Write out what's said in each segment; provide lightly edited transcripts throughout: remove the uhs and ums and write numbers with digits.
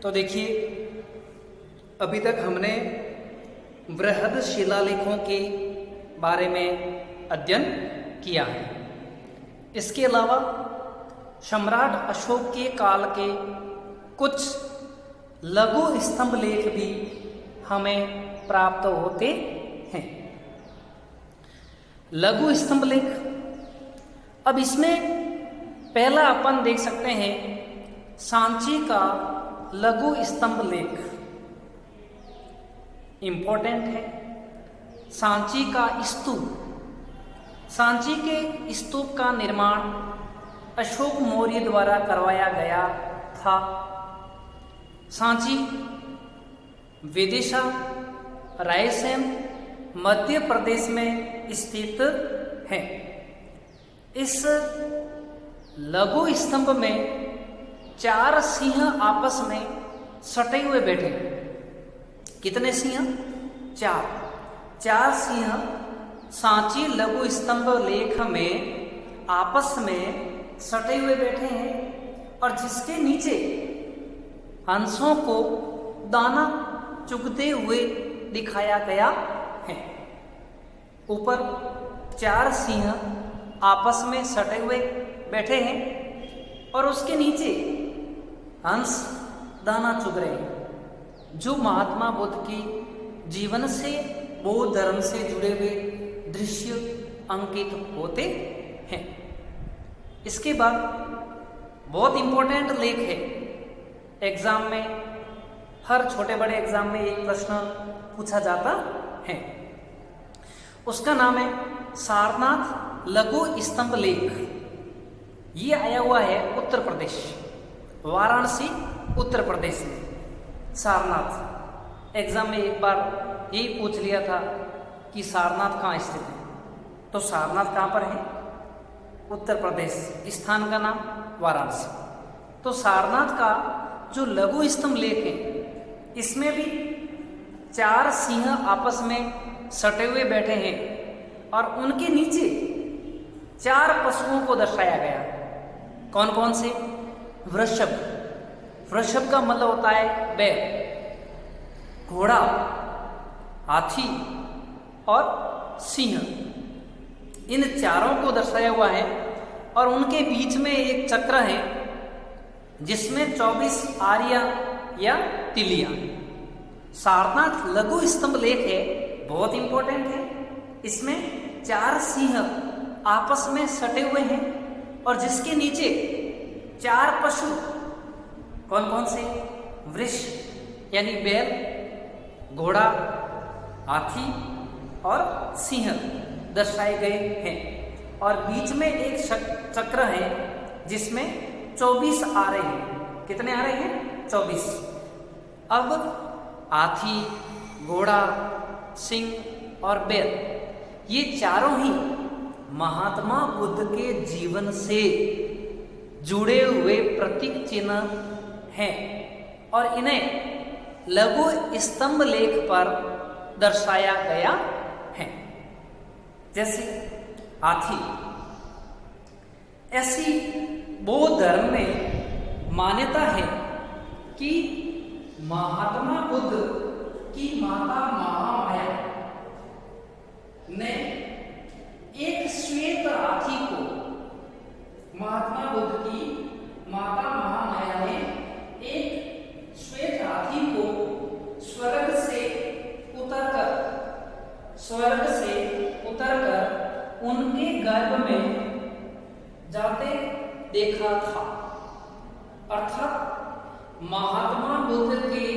तो देखिए, अभी तक हमने बृहद शिलालेखों के बारे में अध्ययन किया है। इसके अलावा सम्राट अशोक के काल के कुछ लघु स्तंभ लेख भी हमें प्राप्त होते हैं। लघु स्तंभ लेख, अब इसमें पहला अपन देख सकते हैं सांची का लघु स्तंभ लेख। इंपॉर्टेंट है। सांची का स्तूप। सांची के स्तूप का निर्माण अशोक मौर्य द्वारा करवाया गया था। सांची विदिशा, रायसेन, मध्य प्रदेश में स्थित है। इस लघु स्तंभ में 4 सिंह आपस में सटे हुए बैठे। कितने सिंह? 4 सिंह सांची लघु स्तंभ लेख में आपस में सटे हुए बैठे हैं और जिसके नीचे हंसों को दाना चुगते हुए दिखाया गया है। ऊपर 4 सिंह आपस में सटे हुए बैठे हैं और उसके नीचे हंस दाना चुग रहे हैं, जो महात्मा बुद्ध की जीवन से, बौद्ध धर्म से जुड़े हुए दृश्य अंकित होते हैं। इसके बाद बहुत इंपॉर्टेंट लेख है। एग्जाम में, हर छोटे बड़े एग्जाम में एक प्रश्न पूछा जाता है। उसका नाम है सारनाथ लघु स्तंभ लेख। ये आया हुआ है उत्तर प्रदेश, वाराणसी उत्तर प्रदेश में। सारनाथ एग्जाम में एक बार यही पूछ लिया था कि सारनाथ कहाँ स्थित है। तो सारनाथ कहाँ पर है? उत्तर प्रदेश। स्थान का नाम वाराणसी। तो सारनाथ का जो लघु स्तंभ लेख है, इसमें भी 4 सिंह आपस में सटे हुए बैठे हैं और उनके नीचे 4 पशुओं को दर्शाया गया। कौन कौन से? वृषभ। वृषभ का मतलब होता है बैल, घोड़ा, हाथी और सिंह। इन चारों को दर्शाया हुआ है और उनके बीच में एक चक्र है जिसमें 24 आर्या या तिलियां। सारनाथ लघु स्तंभ लेख है, बहुत इंपॉर्टेंट है। इसमें 4 सिंह आपस में सटे हुए हैं और जिसके नीचे 4 पशु, कौन कौन से? वृष यानी बैल, घोड़ा, हाथी और सिंह दर्शाए गए हैं और बीच में एक चक्र है जिसमें 24 आ रहे हैं। कितने आ रहे हैं? 24। अब हाथी, घोड़ा, सिंह और बैल, ये चारों ही महात्मा बुद्ध के जीवन से जुड़े हुए प्रतीक चिन्ह हैं और इन्हें लघु स्तंभ लेख पर दर्शाया गया है। जैसे हाथी, ऐसी बौद्ध धर्म में मान्यता है कि महात्मा बुद्ध की माता महामाया ने एक श्वेत हाथी को, महात्मा बुद्ध की माता महामाया ने एक श्वेत हाथी को स्वर्ग से उतरकर उनके गर्भ में जाते देखा था। अर्थात महात्मा बुद्ध की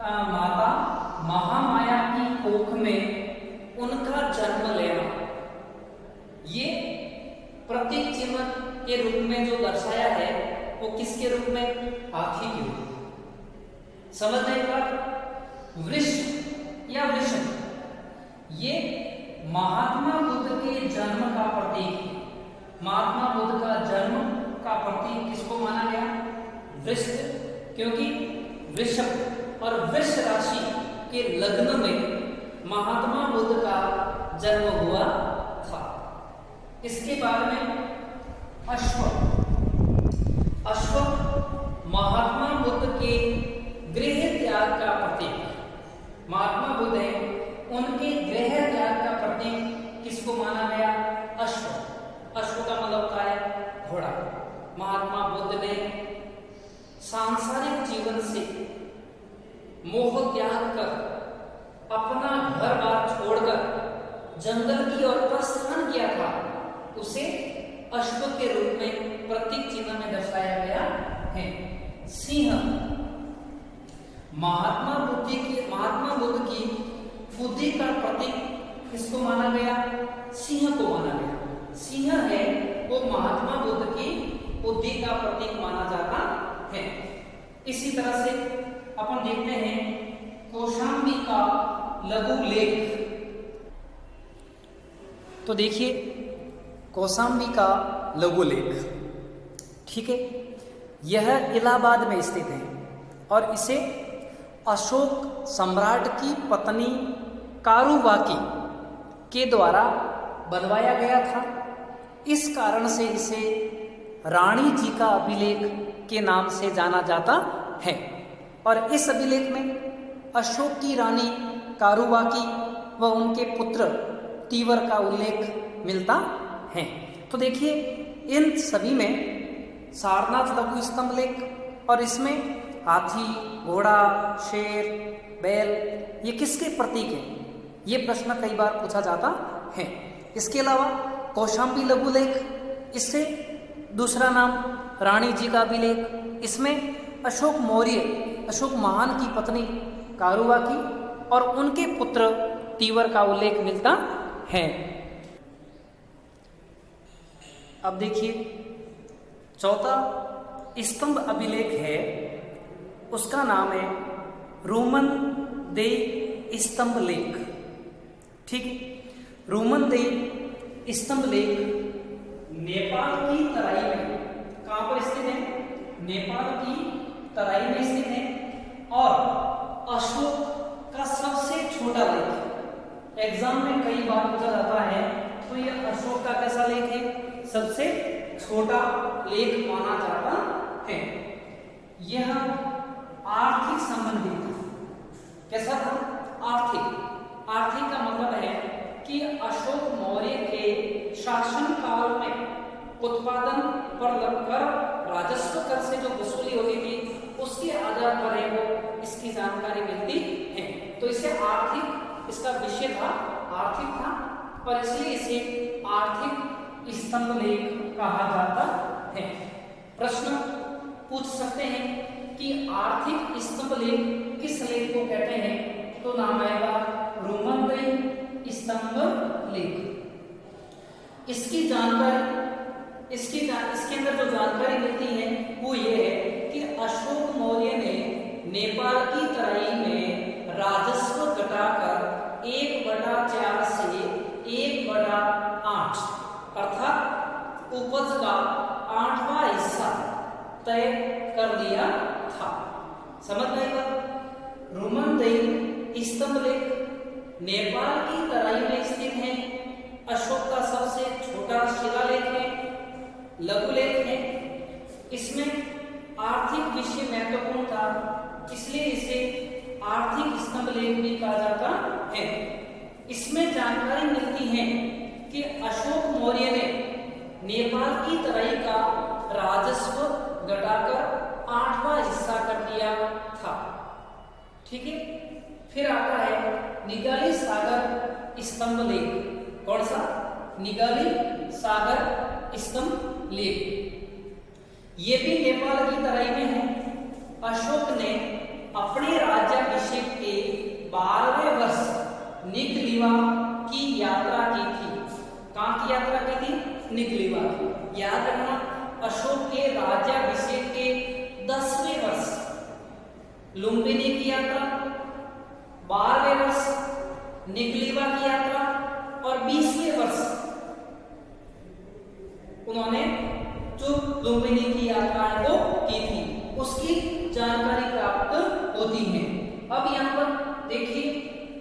माता महामाया की कोख में उनका जन्म लेना, ये प्रतीक चिन्ह के रूप में जो दर्शाया है वो किसके रूप में? हाथी के रूप में। समझने एक बार, वृष या वृषभ, ये महात्मा बुद्ध के जन्म का प्रतीक है। महात्मा बुद्ध का जन्म का प्रतीक किसको माना गया? वृष, क्योंकि वृषभ और वृष राशि के लग्न में महात्मा बुद्ध का जन्म हुआ था। इसके बाद में अश्व। अश्व महात्मा बुद्ध के त्याग का प्रतीक महात्मा बुद्ध है, उनके गृह त्याग का प्रतीक किसको माना गया? अश्व। अश्व का मतलब होता है घोड़ा। महात्मा बुद्ध ने सांसारिक जीवन से मोह त्याग कर अपना घर बार छोड़कर जंगल की ओर प्रस्थान किया था, उसे अश्व के रूप में प्रतीक चिन्ह में दर्शाया गया है। सिंह महात्मा बुद्ध की बुद्धि का प्रतीक किसको माना गया? सिंह को माना गया। सिंह है वो महात्मा बुद्ध की बुद्धि का प्रतीक माना जाता है। इसी तरह से अपन देखते हैं कौशाम्बी का लघु लेख। तो देखिए कौशाम्बी का लघु लेख, ठीक है, यह इलाहाबाद में स्थित है और इसे अशोक सम्राट की पत्नी कारुवाकी के द्वारा बनवाया गया था। इस कारण से इसे रानी जी का अभिलेख के नाम से जाना जाता है और इस अभिलेख में अशोक की रानी कारुवाकी व उनके पुत्र तीवर का उल्लेख मिलता है। तो देखिए इन सभी में सारनाथ लघु स्तंभ लेख और इसमें हाथी, घोड़ा, शेर, बैल ये किसके प्रतीक हैं? ये प्रश्न कई बार पूछा जाता है। इसके अलावा कौशाम्बी लघु लेख, इससे दूसरा नाम रानी जी का अभिलेख, इसमें अशोक मौर्य, अशोक महान की पत्नी कारुवाकी और उनके पुत्र तीवर का उल्लेख मिलता है। अब देखिए चौथा स्तंभ अभिलेख है, उसका नाम है रोमन दे स्तंभ लेख। ठीक है, रोमन दे स्तंभ लेख नेपाल की तराई में, कहां पर स्थित है? नेपाल की तराई में स्थित है और अशोक का सबसे छोटा लेख। एग्जाम में कई बार पूछा जाता है, तो यह अशोक का कैसा लेख है? सबसे छोटा लेख माना जाता है। यह आर्थिक संबंधी था। कैसा था? आर्थिक। आर्थिक का मतलब है कि अशोक मौर्य के शासन काल में उत्पादन पर लगकर राजस्व कर से जो वसूली होती थी उसके आधार पर है वो इसकी जानकारी मिलती है। तो इसे आर्थिक, इसका विषय था आर्थिक था और इसलिए इसे आर्थिक स्तंभ लेख कहा जाता है। प्रश्न पूछ सकते हैं कि आर्थिक स्तंभ लेख किस लेख को कहते हैं? तो नाम आएगा रोमन दे स्तंभ लेख। इसकी जानकारी, इसके अंदर जो जानकारी मिलती है वो ये है कि अशोक मौर्य ने नेपाल की तराई में राजस्व घटाकर 1/4 से 1/8 अर्थात उपज का 8वां हिस्सा तय कर दिया था। समझ में आएगा? रोमन दे स्तंभ लेख नेपाल की तराई में स्थित है, अशोक का सबसे छोटा शिलालेख है, लघु लेख है। इसमें आर्थिक विषय महत्वपूर्ण था, इसलिए इसे आर्थिक स्तंभ लेख भी कहा जाता है। इसमें जानकारी मिलती है कि अशोक मौर्य ने नेपाल की तराई का राजस्व घटाकर 8वां हिस्सा कर दिया था। ठीक है, फिर आता है निगाली सागर स्तंभ लेख। कौन सा? निगाली सागर स्तंभ लेख। ये भी नेपाल की तराई में है। अशोक ने अपने राज्याभिषेक के 12वें वर्ष निगलिवा की यात्रा की थी। कहां की यात्रा की थी? निगलिवा की। याद रखना, अशोक के राज्याभिषेक के 10वें वर्ष लुम्बिनी की यात्रा, 12वें वर्ष निगलिवा की यात्रा और 20वें वर्ष उन्होंने जो लुम्बिनी की यात्रा को की थी उसकी जानकारी प्राप्त होती है। अब यहाँ पर देखिए,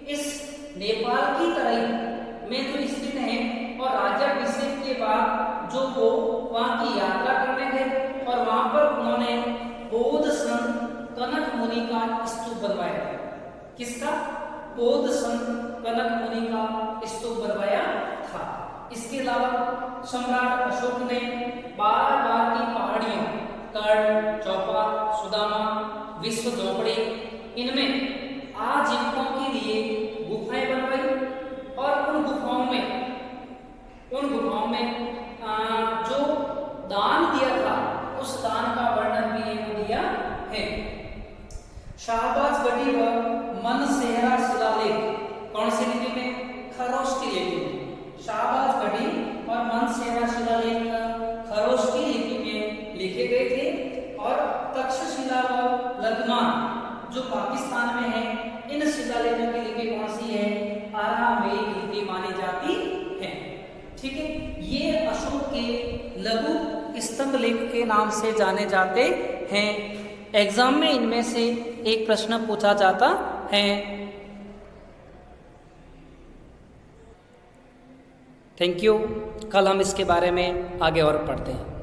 इस नेपाल की तराई में जो स्थित है और राज्याभिषेक के बाद जो वो वहां की यात्रा करने गए और वहां पर उन्होंने बौद्ध संत कनक मुनि का स्तूप बनवाया। किसका? बौद्ध संत कनक मुनि का स्तूप बनवाया था। इसके अलावा सम्राट अशोक ने 12 की पहाड़ियों कर्ण, चौपा, सुदामा, विश्व झोपड़ी, इनमें आजीविकों के लिए गुफाएं बनवाई और उन गुफाओं में जो दान दिया था उस दान का वर्णन भी इन्होंने दिया है। शाहबाज गढ़ी व मनसेहरा शिलालेख कौन सी लिपि में? खरोष्ट की लिपि में। शाहबाज गढ़ी और मनसेहरा शिलालेख खरोष्ट की लिपि में लिखे गए थे। और तक्षशिला व लग्मान जो पाकिस्तान में है, इन शिलालेखों की लिपि कौन सी है? अरामेइक लिपि मानी जाती है। ठीक है, ये अशोक के लघु स्तंभ लेख के नाम से जाने जाते हैं। एग्जाम में इनमें से एक प्रश्न पूछा जाता है। Thank you. कल हम इसके बारे में आगे और पढ़ते हैं।